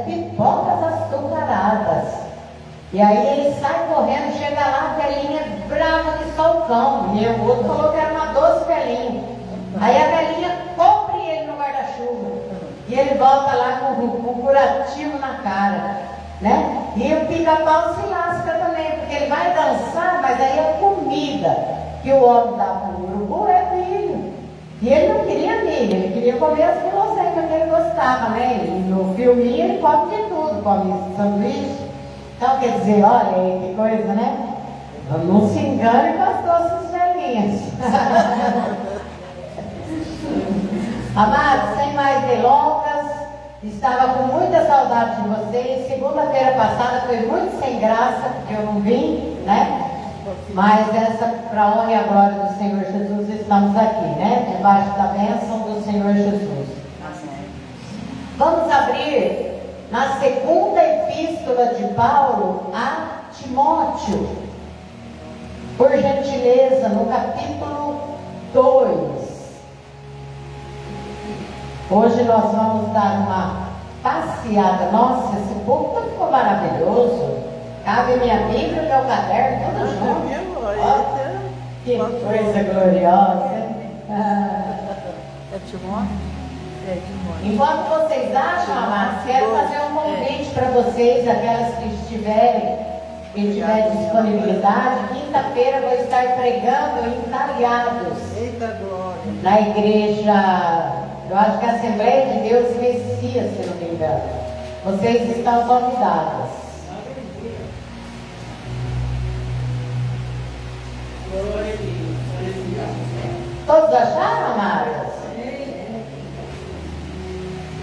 pipocas açucaradas. E aí ele sai correndo, chega lá, a velhinha brava que só o cão. E o outro falou que era uma doce velhinha. Aí a velhinha cobre ele no guarda-chuva. E ele volta lá com um curativo na cara, né? E o pica-pau se lasca também, porque ele vai dançar, mas aí a comida que o homem dá para o urubu é milho. E ele não queria milho, ele queria comer as guloseimas que ele gostava, né? E no filminho ele come de tudo, come sanduíche. Então quer dizer, olha aí que coisa, né? Não se engane com as doces velhinhas. Amados, sem mais delongas, estava com muita saudade de vocês. Segunda-feira passada foi muito sem graça, porque eu não vim, né? Mas essa, para a honra e a glória do Senhor Jesus, estamos aqui, né? Debaixo da bênção do Senhor Jesus. Vamos abrir na segunda epístola de Paulo a Timóteo. Por gentileza, no capítulo 2. Hoje nós vamos dar uma passeada. Nossa, esse povo ficou maravilhoso. Cabe minha Bíblia, meu caderno, tudo junto. Olha, que coisa gloriosa. É Timóteo? Enquanto vocês acham, amados, quero fazer um convite para vocês, aquelas que tiverem disponibilidade. Quinta-feira vou estar pregando em Talhados. Eita glória! Na igreja, eu acho que é a Assembleia de Deus Messias, se não me engano. Vocês estão convidadas. Todos acharam, amadas?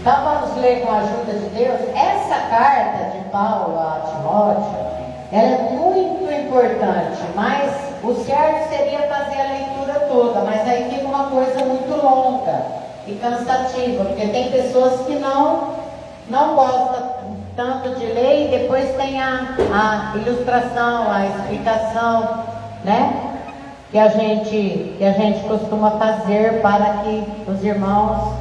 Então vamos ler com a ajuda de Deus. Essa carta de Paulo a Timóteo, ela é muito importante, mas o certo seria fazer a leitura toda, mas aí fica uma coisa muito longa e cansativa, porque tem pessoas que não gostam tanto de ler e depois tem a ilustração, a explicação, né? Que a gente costuma fazer para que os irmãos...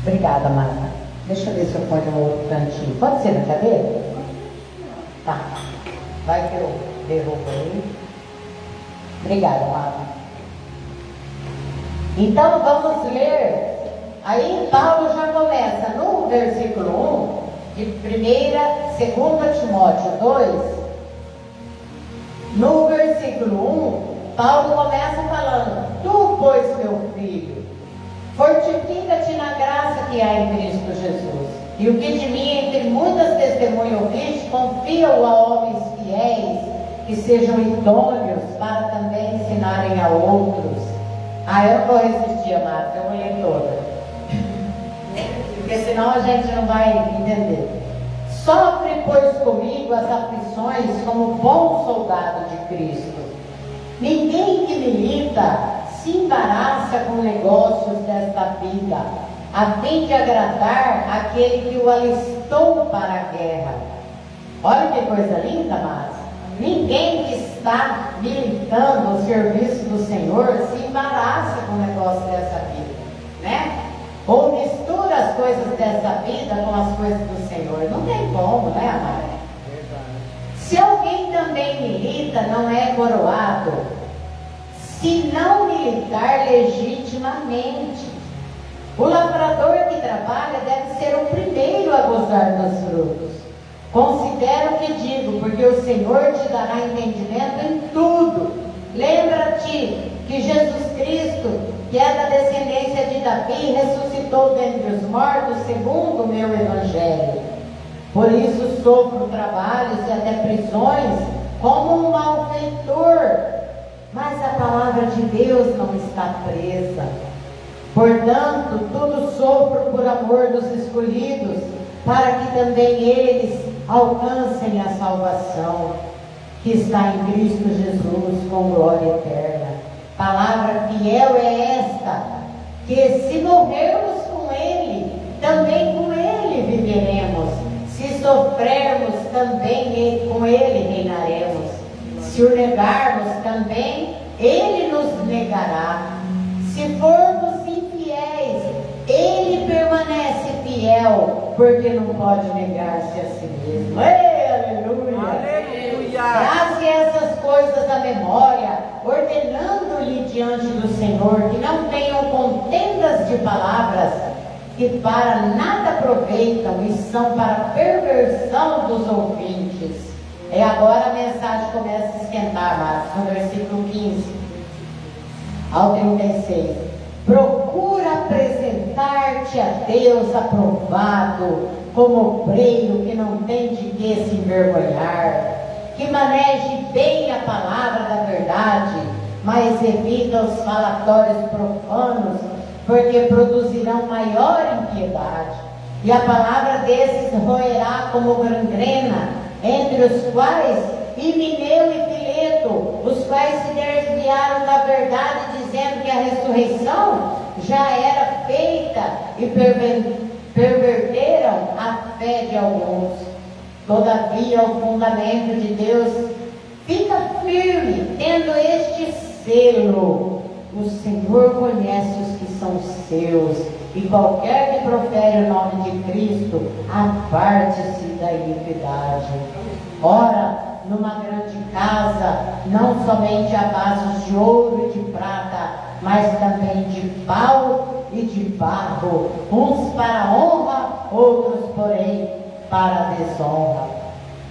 Obrigada, amada. Deixa eu ver se eu ponho um outro cantinho. Pode ser na cadeira? Tá. Vai que eu derrubo aí. Obrigada, amada. Então vamos ler. Aí Paulo já começa no versículo 1 de 2 Timóteo 2. No versículo 1, Paulo começa falando: Tu, pois, meu filho, fortifica-te na graça que há em Cristo Jesus. E o que de mim, entre muitas testemunhas ouviste, confia-o a homens fiéis, que sejam idôneos para também ensinarem a outros. Eu não vou resistir, amados, eu vou ler toda. Porque senão a gente não vai entender. Sofre, pois, comigo as aflições como bom soldado de Cristo. Ninguém que milita se embaraça com negócios desta vida, a fim de agradar aquele que o alistou para a guerra. Olha que coisa linda, mas ninguém que está militando o serviço do Senhor se embaraça com o negócio dessa vida, né? Ou mistura as coisas dessa vida com as coisas do Senhor. Não tem como, né, amado? Se alguém também milita, não é coroado, se não militar legitimamente. O lavrador que trabalha deve ser o primeiro a gozar dos frutos. Considera o que digo, porque o Senhor te dará entendimento em tudo. Lembra-te que Jesus Cristo, que é da descendência de Davi, ressuscitou dentre os mortos segundo o meu evangelho. Por isso sofro trabalhos e até prisões como um malfeitor, mas a palavra de Deus não está presa. Portanto, tudo sofro por amor dos escolhidos, para que também eles alcancem a salvação que está em Cristo Jesus com glória eterna. Palavra fiel é esta, que se morrermos com Ele, também com Ele viveremos. Se sofrermos, também com Ele reinaremos. Se o negarmos, também Ele nos negará. Se formos infiéis, Ele permanece fiel, céu, porque não pode negar-se a si mesmo. Ei, aleluia! Aleluia! Traze essas coisas à memória, ordenando-lhe diante do Senhor que não tenham contendas de palavras que para nada aproveitam e são para perversão dos ouvintes. E agora a mensagem começa a esquentar, Marcos, no versículo 15 ao 36. Procura apresentar-te a Deus aprovado, como obreiro que não tem de que se envergonhar, que maneje bem a palavra da verdade, mas evita os falatórios profanos, porque produzirão maior impiedade. E a palavra desses roerá como gangrena, entre os quais Himeneu e Fileto, os quais se desviaram da verdade, dizendo que a ressurreição já era feita e perverteram a fé de alguns. Todavia, o fundamento de Deus fica firme, tendo este selo: o Senhor conhece os que são seus, e qualquer que profere o nome de Cristo, aparte-se da iniquidade. Ora, numa grande casa, não somente há vasos de ouro e de prata, mas também de pau e de barro, uns para a honra, outros, porém, para a desonra.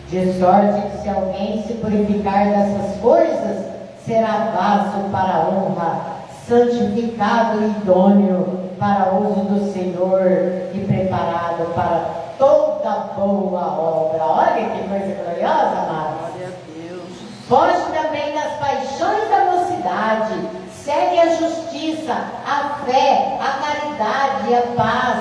De sorte que se alguém se purificar dessas coisas, será vaso para a honra, santificado e idôneo para o uso do Senhor e preparado para toda boa obra. Olha que coisa gloriosa, amados. Glória a Deus. Foge também das paixões da mocidade, segue a justiça, a fé, a caridade e a paz,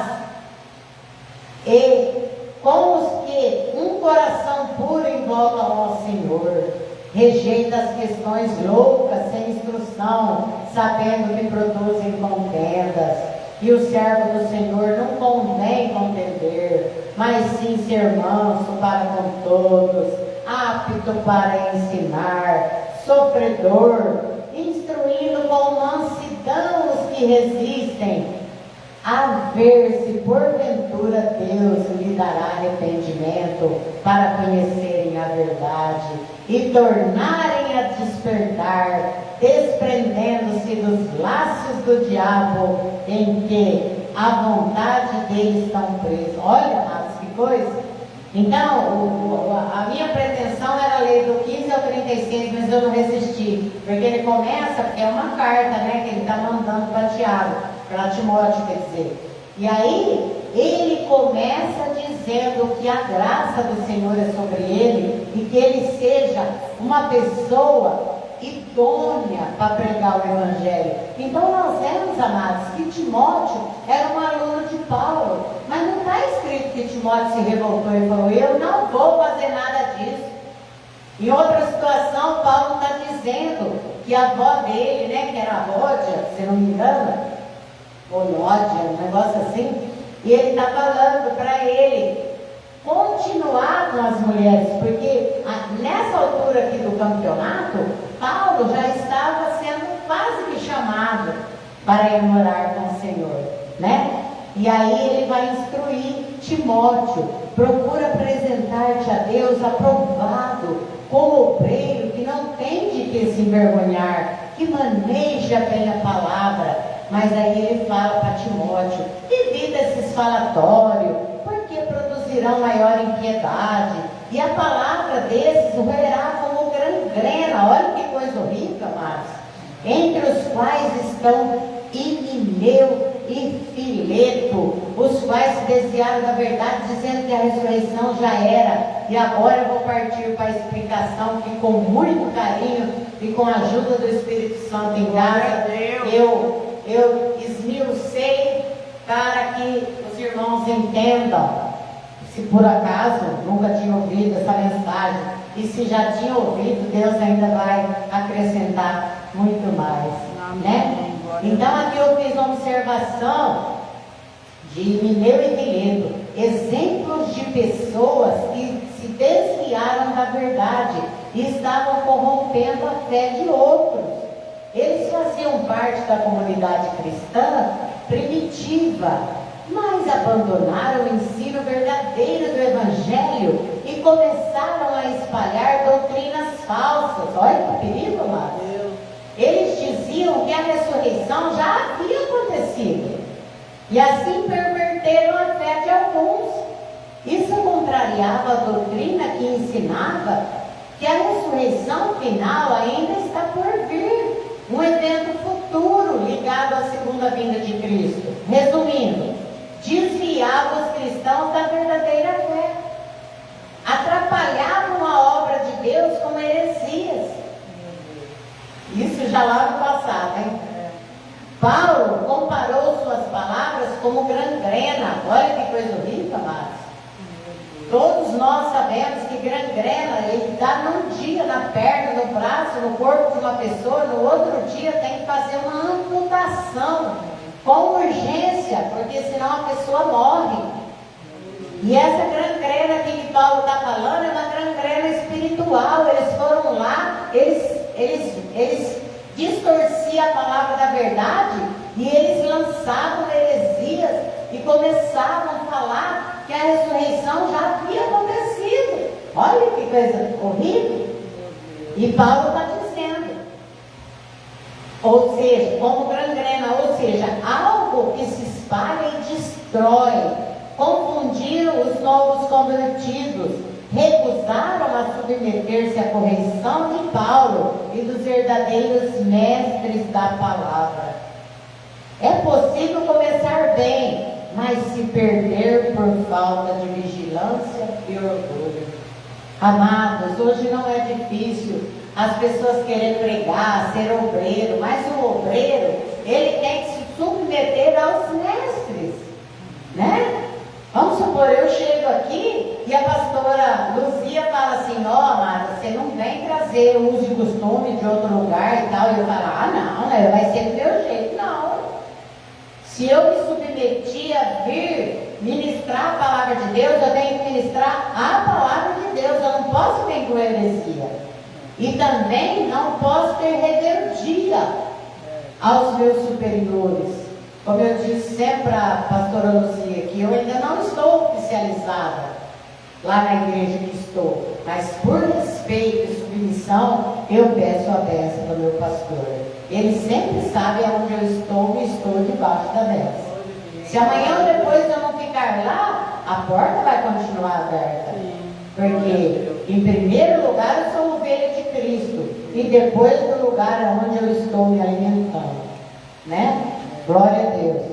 e com os que um coração puro invocam ao Senhor. Rejeita as questões loucas, sem instrução, sabendo que produzem contendas. E o servo do Senhor não convém contender, mas sim ser manso para com todos, apto para ensinar, sofredor, instruindo com mansidão os que resistem, a ver se porventura Deus lhe dará arrependimento para conhecerem a verdade e tornarem a despertar, desprendendo-se dos laços do diabo em que a vontade deles estão presos. Olha, amados, que coisa! Então, a minha pretensão era ler do 15 ao 36, mas eu não resisti, porque ele começa, porque é uma carta, né, que ele está mandando para Tiago, para Timóteo, quer dizer. E aí, ele começa dizendo que a graça do Senhor é sobre ele e que ele seja uma pessoa idônea para pregar o Evangelho. Então nós vemos, amados, que Timóteo era um aluno de Paulo, mas não está escrito que Timóteo se revoltou e falou: eu não vou fazer nada disso. Em outra situação, Paulo está dizendo que a avó dele, né, que era Ródia, se não me engano, ou Nódia, um negócio assim, e ele está falando para ele continuar com as mulheres, porque nessa altura aqui do campeonato, Paulo já estava sendo quase que chamado para ir morar com o Senhor, né? E aí ele vai instruir Timóteo: procura apresentar-te a Deus aprovado, como obreiro que não tem de que se envergonhar, que maneja bem a palavra. Mas aí ele fala para Timóteo: evita esses falatórios, porque produzirão maior impiedade, e a palavra desses roerá como gangrena. Olha que coisa horrível, amados. Entre os quais estão Himeneu e Fileto, os quais se desviaram da verdade, dizendo que a ressurreição já era. E agora eu vou partir para a explicação, que com muito carinho e com a ajuda do Espírito Santo em casa, eu esmiucei para que os irmãos entendam, se por acaso nunca tinham ouvido essa mensagem, e se já tinham ouvido, Deus ainda vai acrescentar muito mais, né? Então aqui eu fiz uma observação de Himeneu e Fileto, exemplos de pessoas que se desviaram da verdade e estavam corrompendo a fé de outros. Eles faziam parte da comunidade cristã primitiva, mas abandonaram o ensino verdadeiro do Evangelho e começaram a espalhar doutrinas falsas. Olha que perigo, amados. Eles diziam que a ressurreição já havia acontecido, e assim perverteram a fé de alguns. Isso contrariava a doutrina que ensinava que a ressurreição final ainda está por vir, um evento futuro ligado à segunda vinda de Cristo. Resumindo, desviava os cristãos da verdadeira fé, atrapalhavam a obra de Deus com heresias. Isso já lá no passado, hein? Paulo comparou suas palavras como gangrena. Olha que coisa horrível, amados. Todos nós sabemos que gangrena, ele dá num dia na perna, no braço, no corpo de uma pessoa, no outro dia tem que fazer uma amputação com urgência, porque senão a pessoa morre. E essa gangrena aqui que Paulo está falando é uma gangrena espiritual. Eles foram lá, eles distorciam a palavra da verdade e eles lançavam heresias e começavam a falar que a ressurreição já havia acontecido. Olha que coisa horrível. E Paulo está dizendo, ou seja, como gangrena, ou seja, algo que se espalha e destrói. Confundiram os novos convertidos, recusaram a submeter-se à correção de Paulo e dos verdadeiros mestres da palavra. É possível começar bem, mas se perder por falta de vigilância e orgulho. Amados, hoje não é difícil as pessoas querem pregar, ser obreiro, mas o obreiro, ele tem que se submeter aos mestres, né? Vamos supor, eu chego aqui e a pastora Luzia fala assim, ó, amada, você não vem trazer uso e costume de outro lugar e tal. E eu falo, não, né, vai ser do meu jeito. Não. Se eu me submeti a vir ministrar a palavra de Deus, eu tenho que ministrar a palavra de Deus. Eu não posso ter com heresia. E também não posso ter rebeldia aos meus superiores. Como eu disse sempre para a pastora Luzia, que eu ainda não estou oficializada lá na igreja que estou, mas por respeito e submissão, eu peço a bênção do meu pastor. Ele sempre sabe aonde eu estou e estou debaixo da bênção. Se amanhã ou depois eu não ficar lá, a porta vai continuar aberta. Porque, em primeiro lugar, eu sou ovelha de Cristo, e depois do lugar onde eu estou me alimentando, né? Glória a Deus.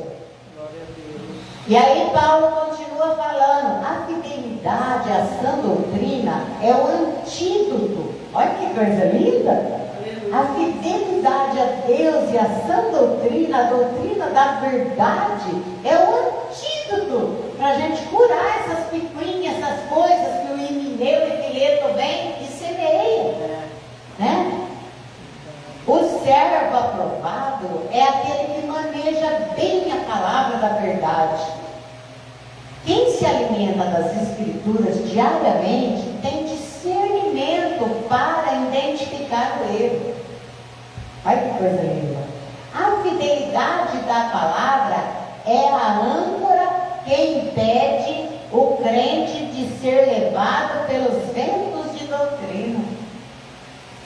E aí Paulo continua falando, a fidelidade à sã doutrina é o antídoto. Olha que coisa linda. A fidelidade a Deus e a sã doutrina, a doutrina da verdade, é o antídoto para a gente curar essas picuinhas, essas coisas que o Himeneu e Fileto vem e semeia, né? O servo aprovado é aquele que maneja bem a palavra da verdade. Quem se alimenta das Escrituras diariamente tem discernimento para identificar o erro. Olha que coisa linda. A fidelidade da palavra é a âncora que impede o crente de ser levado pelos ventos de doutrina.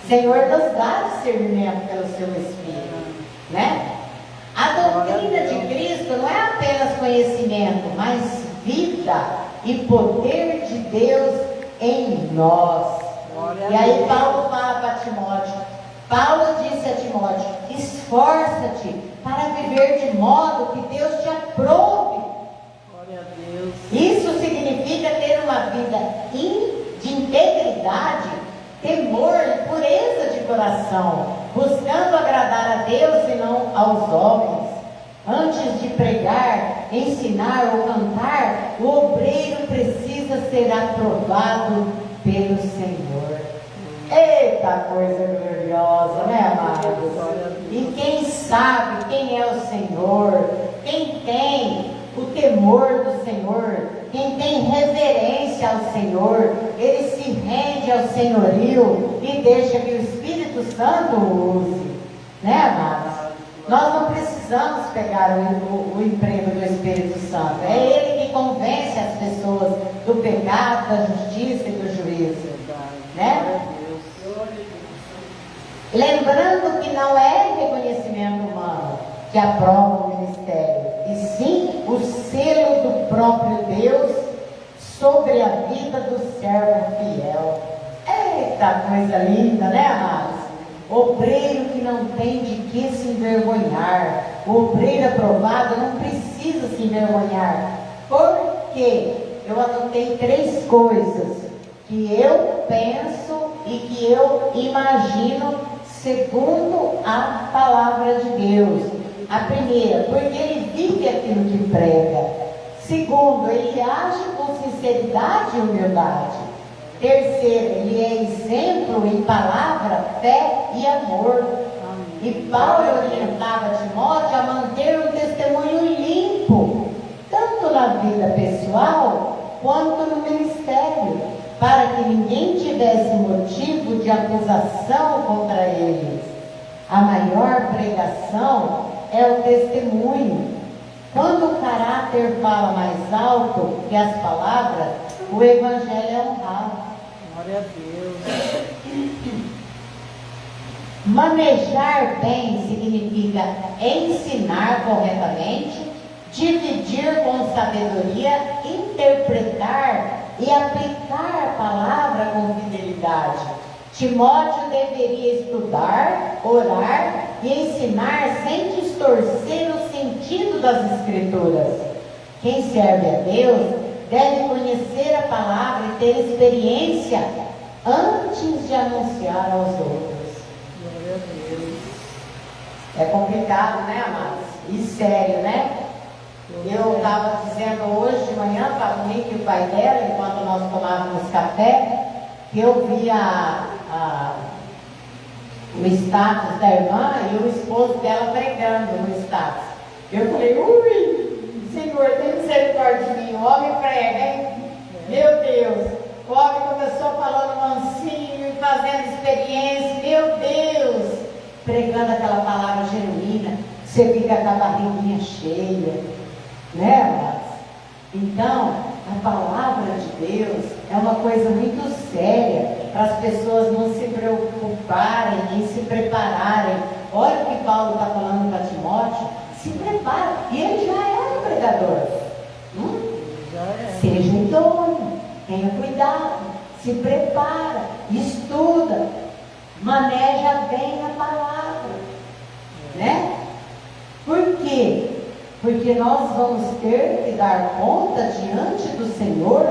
Senhor nos dá discernimento pelo seu Espírito, né? A doutrina de Cristo não é apenas conhecimento, mas vida e poder de Deus em nós. E aí Paulo fala para Timóteo, Paulo disse a Timóteo, esforça-te para viver de modo que Deus te aprove. Glória a Deus. Isso significa ter uma vida de integridade, temor e pureza de coração, buscando agradar a Deus e não aos homens. Antes de pregar, ensinar ou cantar, o obreiro precisa ser aprovado pelo Senhor. Eita coisa gloriosa, né, amados? E quem sabe quem é o Senhor, quem tem o temor do Senhor, quem tem reverência ao Senhor, ele se rende ao senhorio e deixa que o Espírito Santo o use, né, amados? Nós não precisamos pegar o emprego do Espírito Santo. É Ele que convence as pessoas do pecado, da justiça e do juízo. Né? Lembrando que não é reconhecimento humano que aprova o ministério, e sim o selo do próprio Deus sobre a vida do servo fiel. Eita, coisa linda, né, amados? Obreiro que não tem de que se envergonhar. O obreiro aprovado não precisa se envergonhar. Por quê? Eu anotei 3 coisas que eu penso e que eu imagino segundo a palavra de Deus. A primeira, porque ele vive aquilo que prega. Segundo, ele age com sinceridade e humildade. Terceiro, ele é exemplo em palavra, fé e amor. E Paulo orientava Timóteo a manter um testemunho limpo, tanto na vida pessoal quanto no ministério, para que ninguém tivesse motivo de acusação contra eles. A maior pregação é o testemunho. Quando o caráter fala mais alto que as palavras, o evangelho é honrado. Glória a Deus. Manejar bem significa ensinar corretamente, dividir com sabedoria, interpretar e aplicar a palavra com fidelidade. Timóteo deveria estudar, orar e ensinar sem distorcer o sentido das Escrituras. Quem serve a Deus deve conhecer a palavra e ter experiência antes de anunciar aos outros. Glória a Deus. É complicado, né, amados? E sério, né? Eu estava dizendo hoje de manhã para o Nick e o pai dela, enquanto nós tomávamos café, que eu vi o status da irmã e o esposo dela pregando no status. Eu falei, ui, Senhor, tem misericórdia de mim, o homem prega, hein? Meu Deus, o homem começou falando mansinho, fazendo experiência, meu Deus, pregando aquela palavra genuína, você fica com a barriguinha cheia, né, amados? Então, a palavra de Deus é uma coisa muito séria para as pessoas não se preocuparem nem se prepararem. Olha o que Paulo está falando para Timóteo, se prepara, e ele já era pregador. Seja idôneo, tenha cuidado, se prepara, estuda, maneja bem a palavra, né? Por quê? Porque nós vamos ter que dar conta diante do Senhor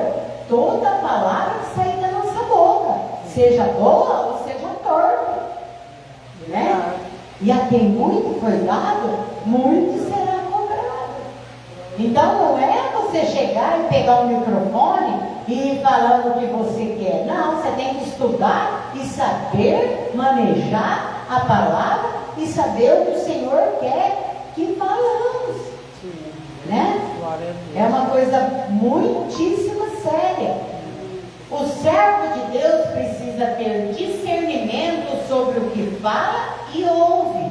toda a palavra que sair da nossa boca, seja boa ou seja torta, né? E a quem muito foi dado, muito será cobrado. Então não é você chegar e pegar o microfone e ir falando o que você quer. Não, você tem que estudar e saber manejar a palavra e saber o que o Senhor quer que falamos. Né? É uma coisa muitíssimo séria. O servo de Deus precisa ter discernimento sobre o que fala e ouve.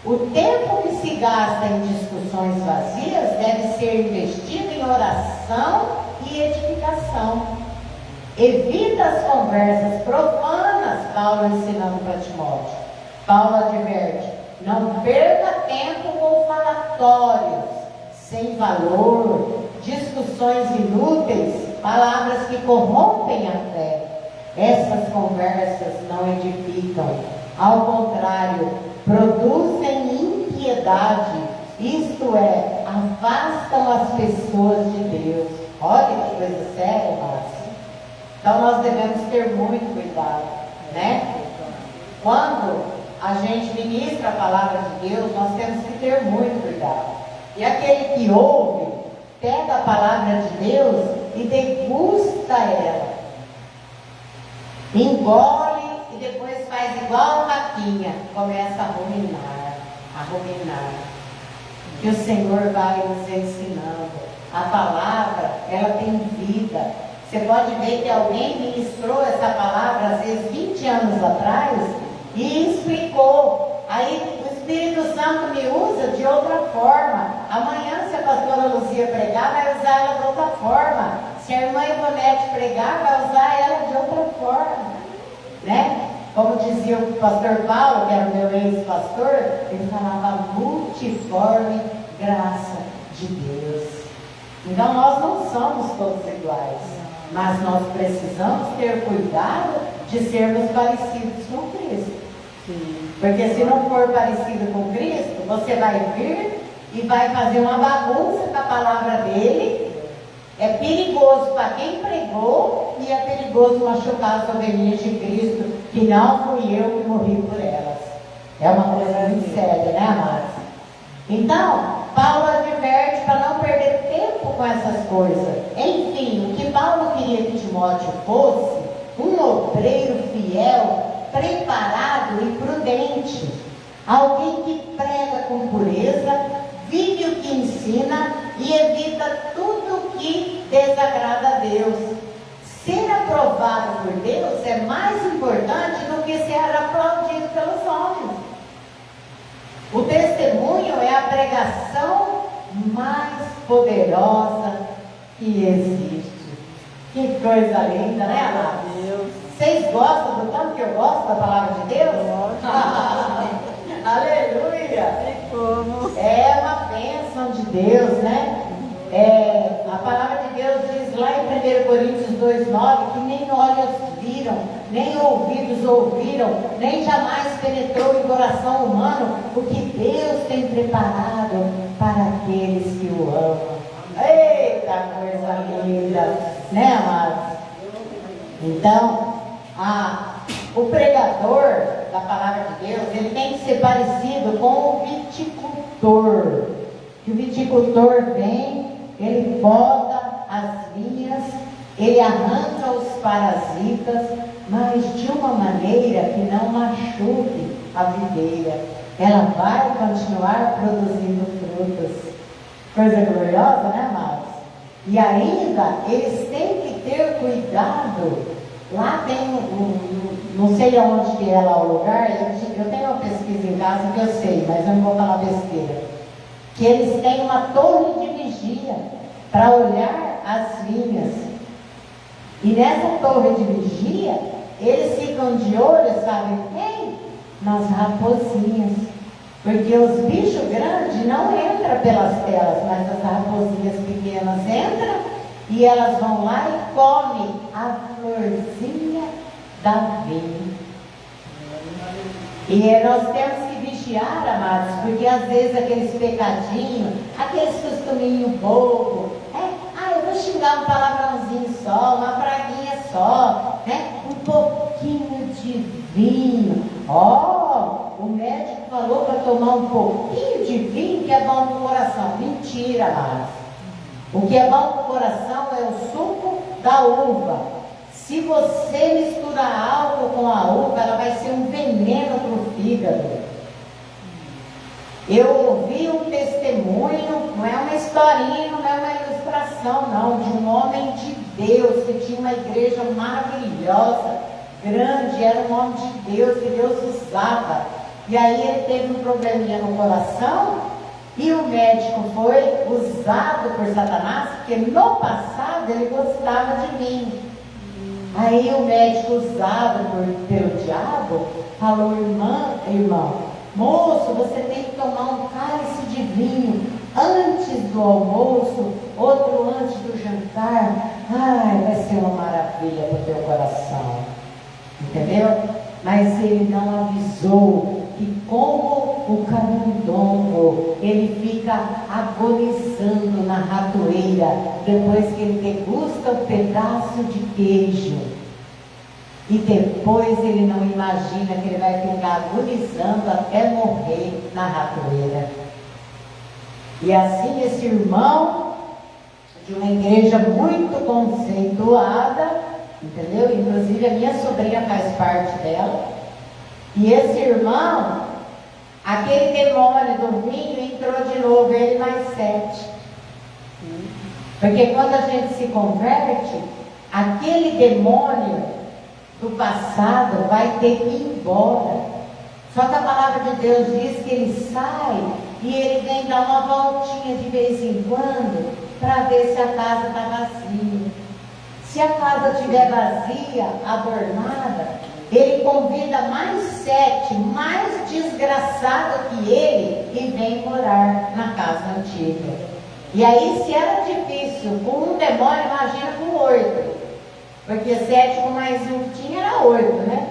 O tempo que se gasta em discussões vazias deve ser investido em oração e edificação. Evita as conversas profanas, Paulo ensinando para Timóteo. Paulo adverte: não perca tempo com falatórios sem valor, discussões inúteis, palavras que corrompem a fé. Essas conversas não edificam, ao contrário, produzem impiedade, isto é, afastam as pessoas de Deus. Olha que coisa séria, irmãos. Então nós devemos ter muito cuidado, né? Quando a gente ministra a palavra de Deus, nós temos que ter muito cuidado. E aquele que ouve, pega a palavra de Deus e degusta ela, engole e depois faz igual a vaquinha, começa a ruminar. Que o Senhor vai nos ensinando. A palavra, ela tem vida. Você pode ver que alguém ministrou essa palavra às vezes 20 anos atrás e explicou. Aí o Espírito Santo me usa de outra forma. Amanhã, se a pastora Luzia pregar, vai usar ela de outra forma. Se a irmã Ivonete pregar, vai usar ela de outra forma. Né? Como dizia o pastor Paulo, que era o meu ex-pastor, ele falava multiforme graça de Deus. Então nós não somos todos iguais, mas nós precisamos ter cuidado de sermos parecidos com Cristo. Sim. Porque se não for parecido com Cristo, você vai vir e vai fazer uma bagunça com a palavra dele. É perigoso para quem pregou e é perigoso machucar as ovelhinhas de Cristo, que não fui eu que morri por elas. É uma coisa muito séria, né, amados? Então, Paulo adverte para não perder tempo com essas coisas. Enfim, o que Paulo queria que Timóteo fosse um obreiro fiel, preparado e prudente, alguém que prega com pureza, vive o que ensina e evita tudo que desagrada a Deus. Ser aprovado por Deus é mais importante do que ser aplaudido pelos homens. O testemunho é a pregação mais poderosa que existe. Que coisa linda, né, amados? Deus. Vocês gostam do tanto que eu gosto da palavra de Deus? Aleluia! E como? É uma bênção de Deus, né? A palavra de Deus diz lá em 1 Coríntios 2,9 que nem olhos viram, nem ouvidos ouviram, nem jamais penetrou em coração humano o que Deus tem preparado para aqueles que o amam. Eita coisa linda, né, amados? Então, o pregador da palavra de Deus, ele tem que ser parecido com o viticultor. Que o viticultor vem, ele poda as vinhas, ele arranca os parasitas, mas de uma maneira que não machuque a videira. Ela vai continuar produzindo frutos. Coisa gloriosa, né, amados? E ainda, eles têm que ter cuidado. Lá tem não sei aonde que é lá o lugar, eu tenho uma pesquisa em casa que eu sei, mas eu não vou falar besteira. Que eles têm uma torre de vigia para olhar as vinhas. E nessa torre de vigia, eles ficam de olho, sabe quem? Nas raposinhas. Porque os bichos grandes não entram pelas telas, mas as raposinhas pequenas entram e elas vão lá e comem a florzinha da vinha. E nós temos que vigiar, amados, porque às vezes aqueles pecadinhos, aqueles costuminhos bobos, eu vou xingar um palavrãozinho só, uma praguinha só, né? Um pouquinho de vinho. O médico falou para tomar um pouquinho de vinho que é bom para o coração. Mentira, amados. O que é bom para o coração é o suco da uva. Se você misturar álcool com a uva, ela vai ser um veneno para o fígado. Eu ouvi um testemunho, não é uma historinha, não é uma ilustração, não, de um homem de Deus, que tinha uma igreja maravilhosa, grande, era um homem de Deus, que Deus usava. E aí ele teve um probleminha no coração, e o médico foi usado por Satanás, porque no passado ele gostava de mim. Aí o médico, usado pelo diabo, falou: irmão, moço, você tem que tomar um cálice de vinho antes do almoço, outro antes do jantar. Vai ser uma maravilha para o teu coração. Entendeu? Mas ele não avisou que, como o camundongo, ele fica agonizando na ratoeira depois que ele degusta um pedaço de queijo. E depois ele não imagina que ele vai ficar agonizando até morrer na ratoeira. E assim esse irmão, de uma igreja muito conceituada, entendeu? Inclusive a minha sobrinha faz parte dela. E esse irmão, aquele demônio do vinho entrou de novo, ele mais 7. Porque quando a gente se converte, aquele demônio do passado vai ter que ir embora. Só que a palavra de Deus diz que ele sai e ele vem dar uma voltinha de vez em quando para ver se a casa está vazia. Se a casa estiver vazia, adornada, ele convida mais 7, mais desgraçado que ele, e vem morar na casa antiga. E aí, se era difícil com um demônio, imagina com 8. Porque 7 com mais um que tinha era 8, né?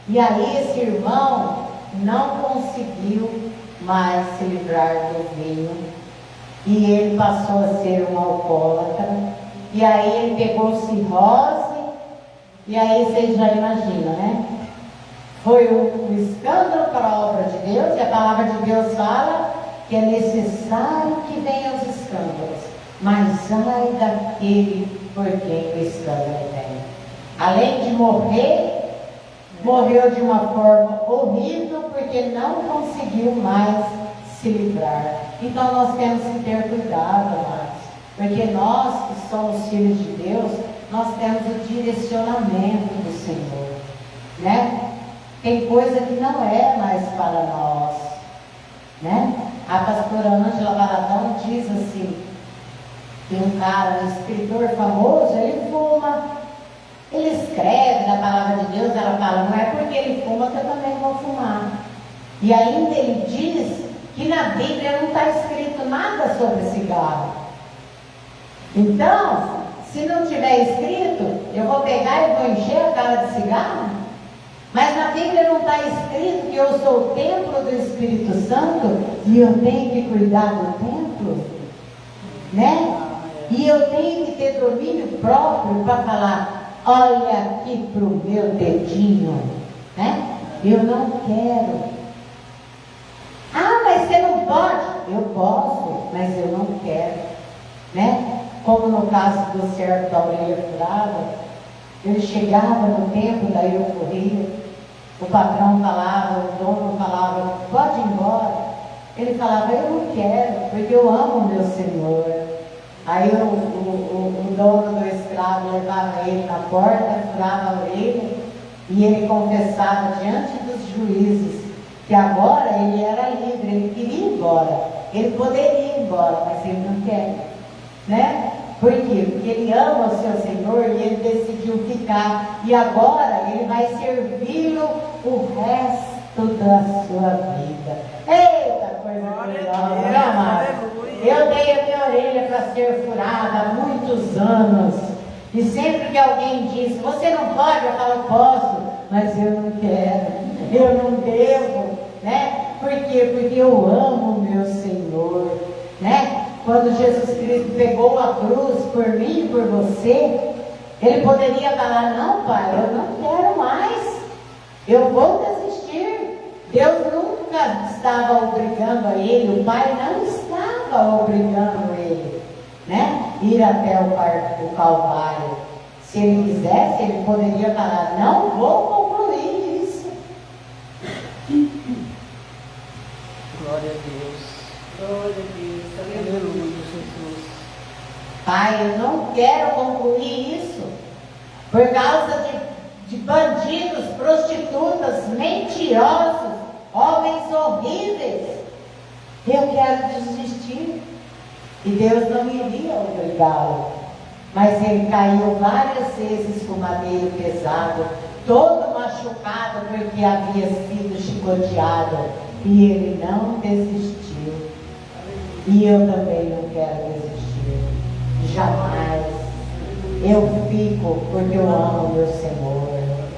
E aí esse irmão não conseguiu mais se livrar do vinho. E ele passou a ser um alcoólatra. E aí ele pegou cirrose. E aí vocês já imaginam, né? Foi um escândalo para a obra de Deus. E a palavra de Deus fala que é necessário que venham os escândalos. Mas ai daquele por quem o escândalo vem. Além de morrer, morreu de uma forma horrível, porque não conseguiu mais se livrar. Então nós temos que ter cuidado, amados, porque nós que somos filhos de Deus, nós temos o direcionamento do Senhor, né? Tem coisa que não é mais para nós, né? A pastora Ângela Valadão diz assim, tem um cara, um escritor famoso, ele fuma. Ele escreve na palavra de Deus, ela fala, não é porque ele fuma que eu também vou fumar. E ainda ele diz que na Bíblia não está escrito nada sobre cigarro. Então, se não tiver escrito, eu vou pegar e vou encher a cara de cigarro? Mas na Bíblia não está escrito que eu sou o templo do Espírito Santo e eu tenho que cuidar do templo? Né? E eu tenho que ter domínio próprio para falar, olha aqui para o meu dedinho, né? Eu não quero. Ah, mas você não pode. Eu posso, mas eu não quero, né? Como no caso do servo da orelha furada, ele chegava no tempo da euforia, o patrão falava, o dono falava, pode ir embora. Ele falava, eu não quero, porque eu amo o meu Senhor. Aí o dono do escravo levava ele na porta, furava a orelha, e ele confessava diante dos juízes que agora ele era livre, ele queria ir embora, ele poderia ir embora, mas ele não quer, né? Por quê? Porque ele ama o seu Senhor e ele decidiu ficar, e agora ele vai servi-lo o resto da sua vida. Eita, coisa gloriosa, né, amado? Eu dei a minha orelha para ser furada há muitos anos. E sempre que alguém diz, você não pode, eu falo, posso, mas eu não quero, eu não devo, né? Por quê? Porque eu amo o meu Senhor, né? Quando Jesus Cristo pegou a cruz por mim e por você, ele poderia falar, não, pai, eu não quero mais, eu vou desistir. Deus nunca estava obrigando a ele, o pai não estava obrigando ele, né? Ir até o Calvário. Se ele quisesse, ele poderia falar, não vou concluir isso. Glória a Deus. Glória a Deus. Aleluia, Jesus. Pai, eu não quero concluir isso por causa de bandidos, prostitutas, mentirosos, homens horríveis. Eu quero desistir. E Deus não iria obrigá-lo. Mas ele caiu várias vezes com madeiro pesado, todo machucado porque havia sido chicoteado. E ele não desistiu. E eu também não quero desistir. Jamais. Eu fico porque eu amo o meu Senhor.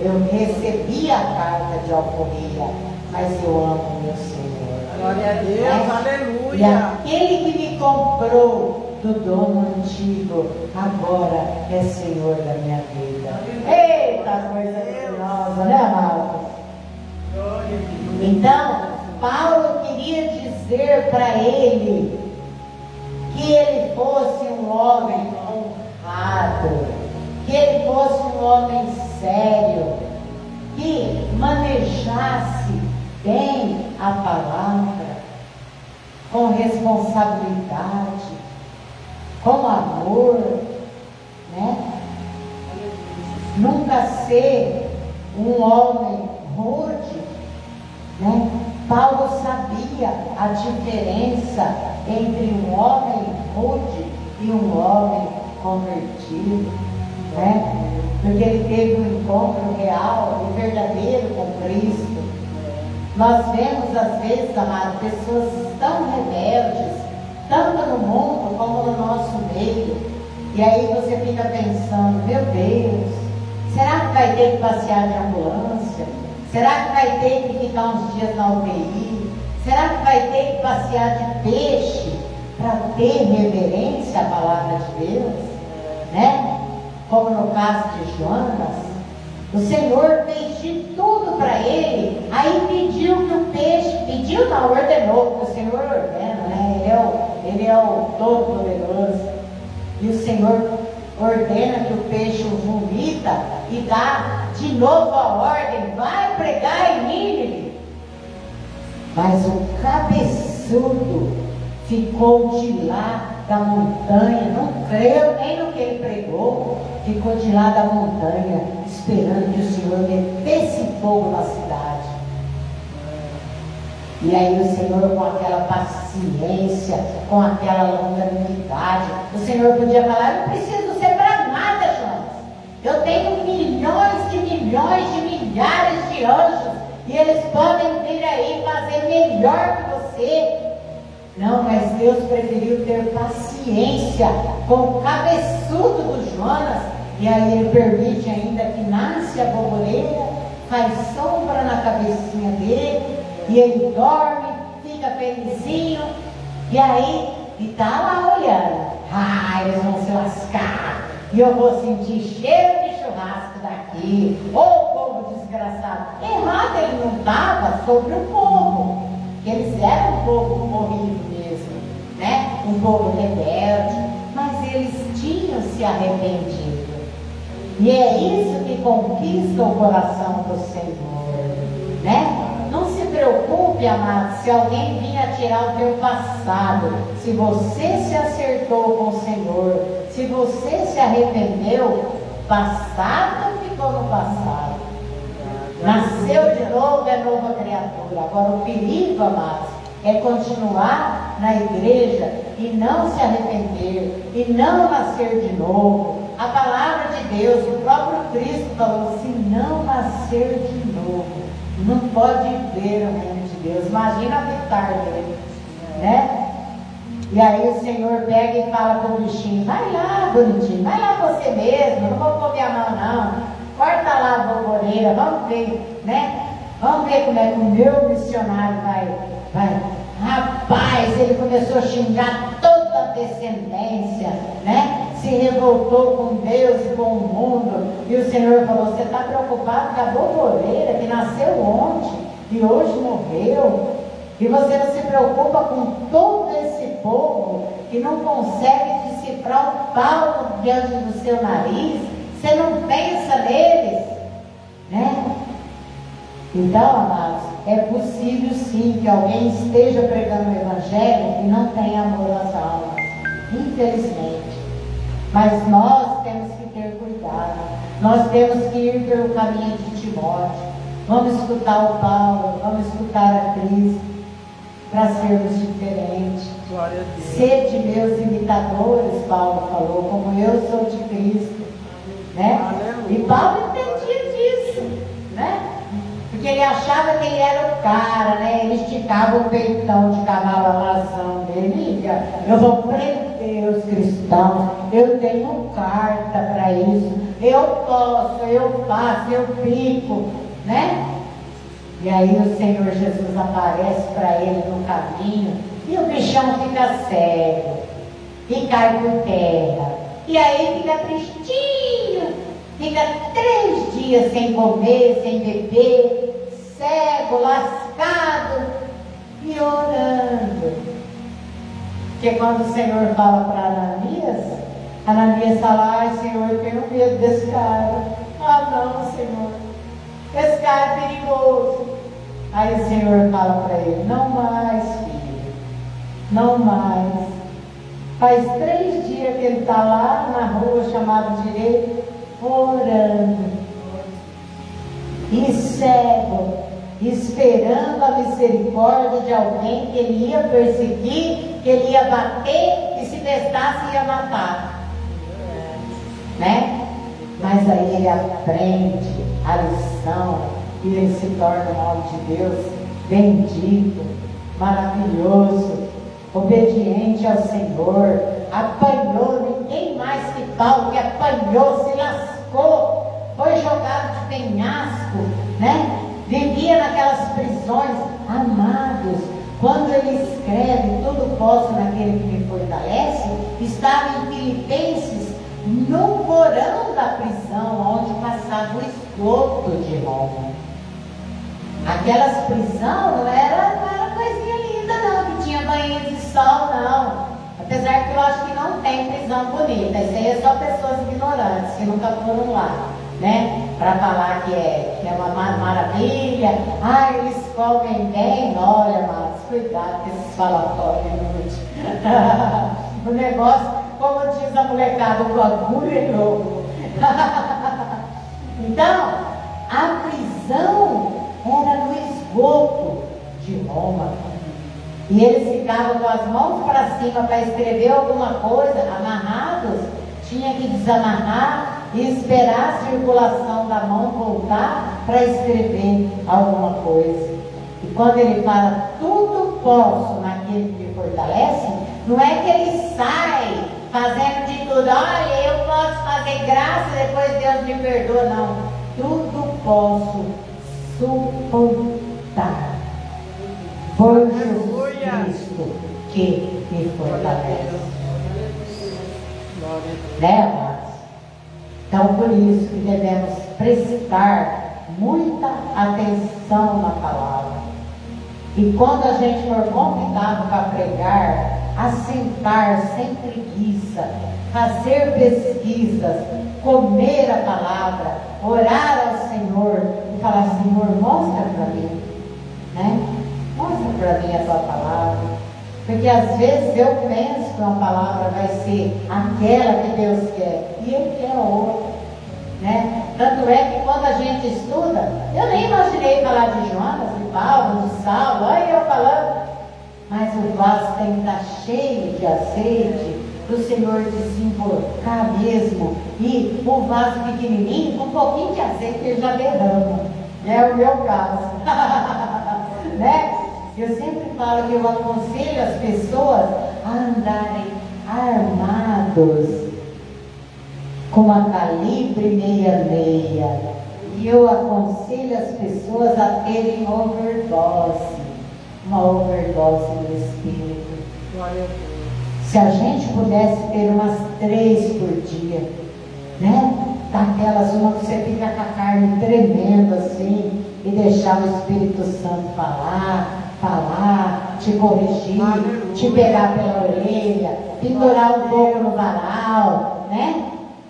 Eu recebi a carta de alforria, mas eu amo o meu Senhor. Glória a Deus, aleluia. E aquele que me comprou do dono antigo, agora é Senhor da minha vida. Eita, coisa gloriosa, né, amados? Então, Paulo queria dizer para ele que ele fosse um homem honrado, que ele fosse um homem sério, que manejasse bem a palavra, com responsabilidade, com amor, né? Nunca ser um homem rude, né? Paulo sabia a diferença entre um homem rude e um homem convertido, né? Porque ele teve um encontro real e verdadeiro com Cristo. Nós vemos às vezes, amados, pessoas tão rebeldes, tanto no mundo como no nosso meio, e aí você fica pensando, meu Deus, será que vai ter que passear de ambulância? Será que vai ter que ficar uns dias na UTI? Será que vai ter que passear de peixe para ter reverência à palavra de Deus? Né? Como no caso de Jonas, o Senhor fez de tudo para ele, aí pediu que o peixe, pediu não, ordenou, porque o Senhor ordena, né? Ele é o Todo-Poderoso, e o Senhor ordena que o peixe o vomita e dá de novo a ordem, vai pregar em Nínive. Mas o cabeçudo ficou de lá da montanha, não creu nem no que ele pregou, ficou de lá da montanha, esperando que o Senhor metesse fogo na cidade. E aí o Senhor, com aquela paciência, com aquela longanimidade, o Senhor podia falar, eu não preciso ser para nada, Jonas. Eu tenho milhões de milhares de anjos, e eles podem vir aí fazer melhor que você. Não, mas Deus preferiu ter paciência com o cabeçudo do Jonas, e aí ele permite ainda que nasce a borboleta, faz sombra na cabecinha dele, e ele dorme, fica felizinho, e aí, e tá lá olhando, eles vão se lascar, e eu vou sentir cheiro de churrasco daqui, ô povo desgraçado. Errado ele não estava sobre o povo, que eles eram um povo morrido mesmo, né? Um povo rebelde, mas eles tinham se arrependido, e é isso que conquista o coração do Senhor, né? Não se preocupe, amado, se alguém vir tirar o teu passado. Se você se acertou com o Senhor, se você se arrependeu, passado ficou no passado. Nasceu de novo, é nova criatura. Agora o perigo, amados, é continuar na igreja e não se arrepender, e não nascer de novo. A palavra de Deus, o próprio Cristo falou, se não nascer de novo, não pode ver o reino de Deus. Imagina habitar dele, né? E aí o Senhor pega e fala para o bichinho, vai lá, bonitinho, vai lá você mesmo, não vou pôr minha mão não, corta lá a borboleira, vamos ver, né? Vamos ver como é que o meu missionário vai. Rapaz, ele começou a xingar toda a descendência, né? Se revoltou com Deus e com o mundo, e o Senhor falou, você está preocupado com a borboleira que nasceu ontem e hoje morreu, e você não se preocupa com todo esse povo que não consegue decifrar um pau diante do seu nariz, você não pensa neles, né? Então, amados, é possível sim que alguém esteja pregando o Evangelho e não tenha amor às almas, infelizmente. Mas nós temos que ter cuidado, nós temos que ir pelo caminho de Timóteo. Vamos escutar o Paulo, vamos escutar a Cristo, para sermos diferentes. Glória a Deus. Sede meus imitadores, Paulo falou, como eu sou de Cristo, né? Aleluia. E Paulo entendia disso, né? Porque ele achava que ele era o cara, né? Ele esticava o peitão de cavalo alazão dele, eu vou prender os cristãos, eu tenho carta para isso, eu posso, eu faço, eu fico, né? E aí o Senhor Jesus aparece para ele no caminho, e o bichão fica cego, e cai por terra, e aí fica tristinho, fica 3 dias sem comer, sem beber, cego, lascado, e orando. Porque quando o Senhor fala para Ananias fala, ai Senhor, eu tenho medo desse cara. Ah não, Senhor, esse cara é perigoso. Aí o Senhor fala para ele, não mais, filho, não mais. Faz 3 dias que ele está lá na rua chamada direito, orando, e cego, esperando a misericórdia de alguém que ele ia perseguir, que ele ia bater e se testasse ia matar, né? Mas aí ele aprende a lição e ele se torna um homem de Deus bendito, maravilhoso, obediente ao Senhor. Apanhou, ninguém mais que Paulo, que apanhou, se lascou, foi jogado de penhasco, né? Vivia naquelas prisões. Amados, quando ele escreve tudo posso naquele que me fortalece, estava em Filipenses, no porão da prisão, onde passava o esgoto de Roma. Aquelas prisões não era coisinha linda não, que tinha banho de sol não. Apesar que eu acho que não tem prisão bonita, isso aí é só pessoas ignorantes que nunca foram lá, né? Para falar que é uma maravilha. Ah, eles comem bem. Olha, mas cuidado com esses falatórios. O negócio, como diz a molecada, o bagulho é louco. Então, a prisão era no esgoto de Roma. E eles ficavam com as mãos para cima para escrever alguma coisa, amarrados, tinha que desamarrar e esperar a circulação da mão voltar para escrever alguma coisa. E quando ele fala, tudo posso naquele que me fortalece, não é que ele sai fazendo de tudo, olha, eu posso fazer graça, depois Deus me perdoa, não. Tudo posso suportar por Jesus Cristo que me fortalece. Né, amados? Então, por isso que devemos prestar muita atenção na palavra. E quando a gente for convidado para pregar, assentar sem preguiça, fazer pesquisas, comer a palavra, orar ao Senhor e falar, Senhor, mostra para mim, né? Mostra para mim a tua palavra. Porque às vezes eu penso que uma palavra vai ser aquela que Deus quer e Ele quer outra, né? Tanto é que quando a gente estuda, eu nem imaginei falar de Jonas, de Paulo, de Saulo, olha eu falando, mas o vaso tem que estar cheio de azeite para o Senhor desembocar mesmo, e o vaso pequenininho, com um pouquinho de azeite ele já derrama, é o meu caso. Né? Eu sempre falo que eu aconselho as pessoas a andarem armados com a calibre 66. E eu aconselho as pessoas a terem overdose, uma overdose no Espírito. Se a gente pudesse ter umas 3 por dia, né? Daquelas, uma que você fica com a carne tremendo assim, e deixar o Espírito Santo falar, te corrigir, te pegar pela orelha, pendurar um pouco no varal, né?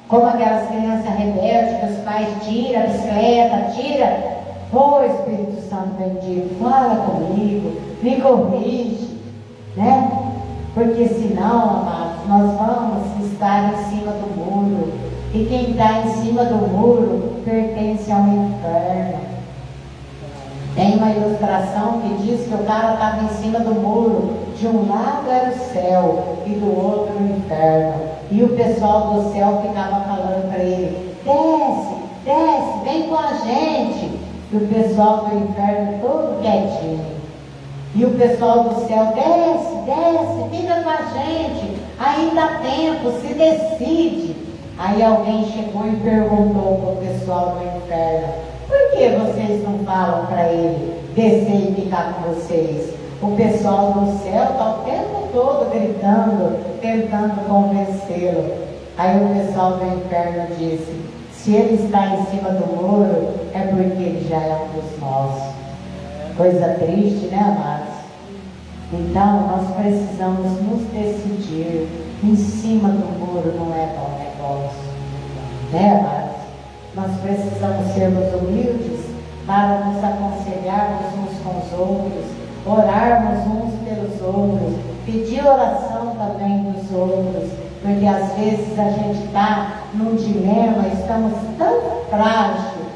Como aquelas crianças rebeldes que os pais tiram a bicicleta, tira. Ô Espírito Santo bendito, fala comigo, me corrige, né? Porque senão, amados, nós vamos estar em cima do muro. E quem está em cima do muro pertence ao inferno. Tem uma ilustração que diz que o cara estava em cima do muro. De um lado era o céu e do outro o inferno. E o pessoal do céu ficava falando para ele, desce, desce, vem com a gente. E o pessoal do inferno todo quietinho. E o pessoal do céu, desce, desce, fica com a gente. Ainda há tempo, se decide. Aí alguém chegou e perguntou para o pessoal do inferno, por que vocês não falam para ele descer e ficar com vocês? O pessoal do céu está o tempo todo gritando, tentando convencê-lo. Aí o pessoal do inferno disse, se ele está em cima do muro, é porque ele já é um dos nossos. Coisa triste, né, amados? Então, nós precisamos nos decidir. Em cima do muro não é bom negócio, né, amados? Nós precisamos sermos humildes para nos aconselharmos uns com os outros, orarmos uns pelos outros, pedir oração também dos outros, porque às vezes a gente está num dilema, estamos tão frágeis,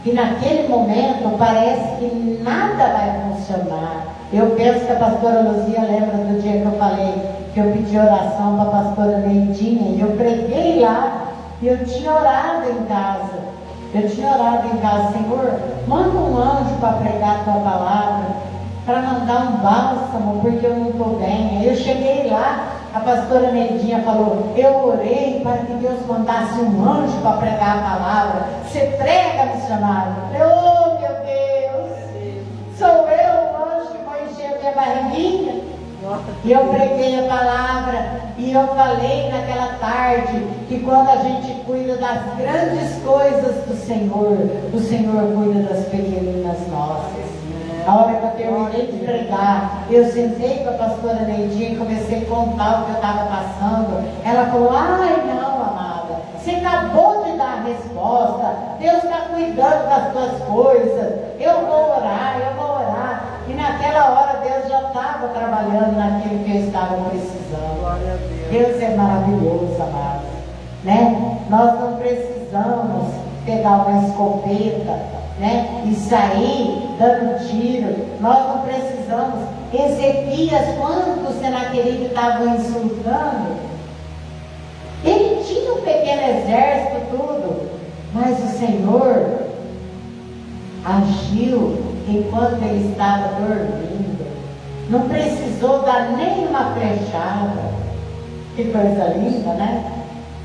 E naquele momento parece que nada vai funcionar. Eu penso que a pastora Luzia lembra do dia que eu falei que eu pedi oração para a pastora Neidinha, e eu preguei lá, e eu tinha orado em casa. Senhor, manda um anjo para pregar a tua palavra, para mandar um bálsamo, porque eu não estou bem. Aí eu cheguei lá, a pastora Neidinha falou, eu orei para que Deus mandasse um anjo para pregar a palavra. Você prega, missionário? Oh, meu Deus, sou eu o anjo que vou encher a minha barriguinha? E eu preguei a palavra, e eu falei naquela tarde que quando a gente cuida das grandes coisas do Senhor cuida das pequeninas nossas. A hora que eu terminei de pregar, eu sentei com a pastora Neidinha e comecei a contar o que eu estava passando. Ela falou, ai não, amada, você acabou de dar a resposta, Deus está cuidando das tuas coisas, eu vou orar. E naquela hora Deus já estava trabalhando naquilo que eu estava precisando. Deus é maravilhoso, amado, né? Nós não precisamos pegar uma escopeta, né, e sair dando tiro. Nós não precisamos. Ezequias, quando o Senaqueribe estava insultando, ele tinha um pequeno exército, tudo, mas o Senhor agiu enquanto ele estava dormindo. Não precisou dar nem uma flechada. Que coisa linda, né?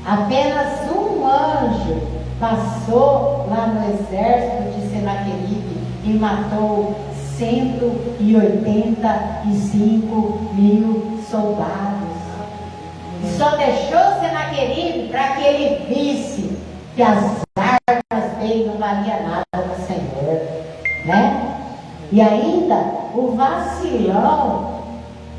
Apenas um anjo passou lá no exército de Senaqueribe e matou 185 mil soldados. E só deixou Senaqueribe para que ele visse que as armas dele não valiam nada no Senhor, né? E ainda o vacilão,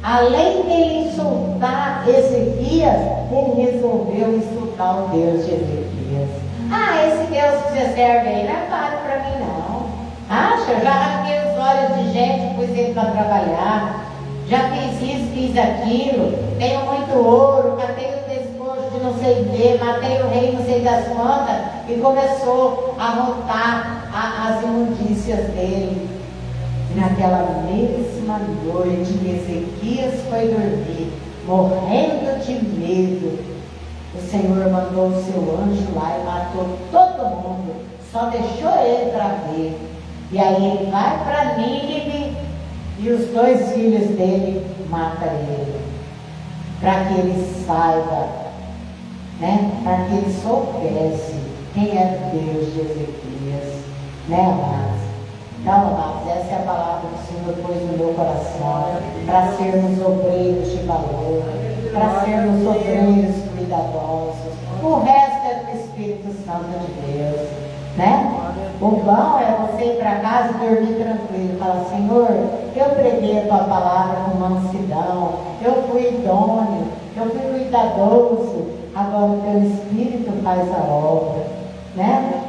além dele insultar Ezequias, ele resolveu insultar o Deus de Ezequias. Ah, esse Deus que você serve aí não é vale para mim não. Acha? Eu já rasguei os olhos de gente, pus ele para trabalhar. Já fiz isso, fiz aquilo. Tenho muito ouro, catei o despojo de não sei o quê, matei o rei não sei das quantas. E começou a montar as imundícias dele. E naquela mesma noite, Ezequias foi dormir, morrendo de medo. O Senhor mandou o seu anjo lá e matou todo mundo, só deixou ele para ver. E aí ele vai para Nínive e os 2 filhos dele matam ele, para que ele saiba, né? Para que ele soubesse quem é Deus de Ezequias, né, amados? Então, amados, essa é a palavra que o Senhor pôs no meu coração, para sermos obreiros de valor, para sermos obreiros cuidadosos. O resto é do Espírito Santo de Deus, né? O bom é você ir para casa e dormir tranquilo, falar, Senhor, eu preguei a tua palavra com mansidão, eu fui idôneo, eu fui cuidadoso, agora o teu Espírito faz a obra, né?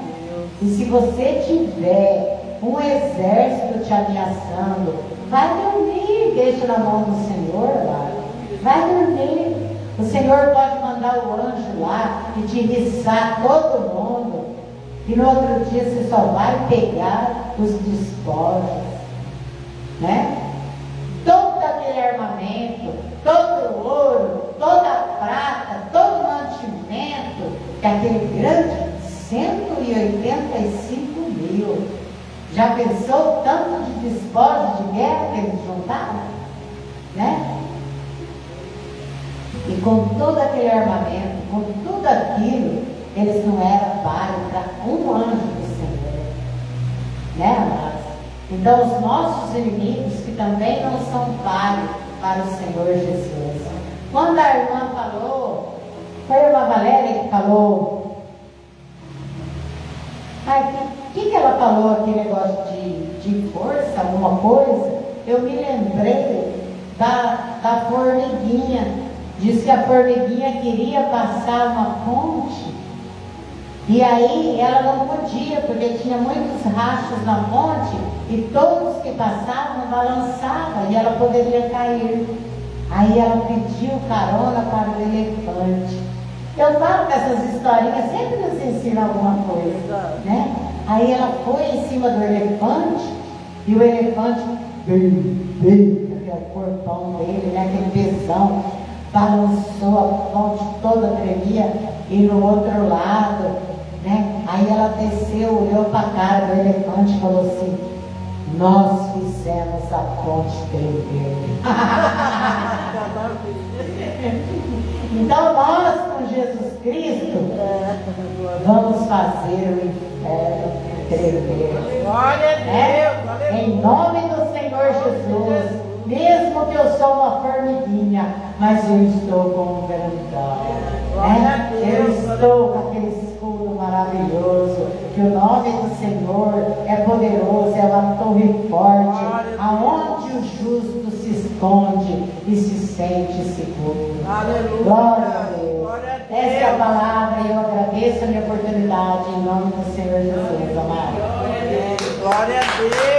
E se você tiver um exército te ameaçando, vai dormir, deixa na mão do Senhor lá, vai dormir. O Senhor pode mandar o anjo lá e te riçar todo mundo, e no outro dia você só vai pegar os despojos, né? Todo aquele armamento, todo o ouro, toda a prata, todo o mantimento, que aquele grande 185 mil. Já pensou tanto de despojos de guerra que eles juntaram? Né? E com todo aquele armamento, com tudo aquilo, eles não eram páreo para um anjo do Senhor. Né, amados? Então os nossos inimigos, que também não são páreo para o Senhor Jesus. Quando a irmã falou, foi a irmã Valéria que falou, o que ela falou, aquele negócio de força, alguma coisa? Eu me lembrei da formiguinha. Diz que a formiguinha queria passar uma ponte, e aí ela não podia, porque tinha muitos rachos na ponte, e todos que passavam balançavam, e ela poderia cair. Aí ela pediu carona para o elefante. Eu falo que essas historinhas sempre nos ensinam alguma coisa, né? Aí ela foi em cima do elefante, e o elefante, bem, aquele corpão dele, né? Aquele pesão, balançou, a ponte toda tremia, e no outro lado, né? Aí ela desceu, olhou para a cara do elefante e falou assim: nós fizemos a ponte tremer. Então nós, com Jesus Cristo, vamos fazer o inferno tremer. Glória a Deus, aleluia. Em nome do Senhor Jesus, mesmo que eu sou uma formiguinha, mas eu estou com um grandão. Né? Eu estou com aquele escudo maravilhoso, que o nome do Senhor é poderoso, é uma torre forte, aonde o justo se esconde e se sente seguro. Aleluia. Glória a Deus. Glória a Deus. Essa é a palavra e eu agradeço a minha oportunidade em nome do Senhor Jesus, amado. Glória a Deus.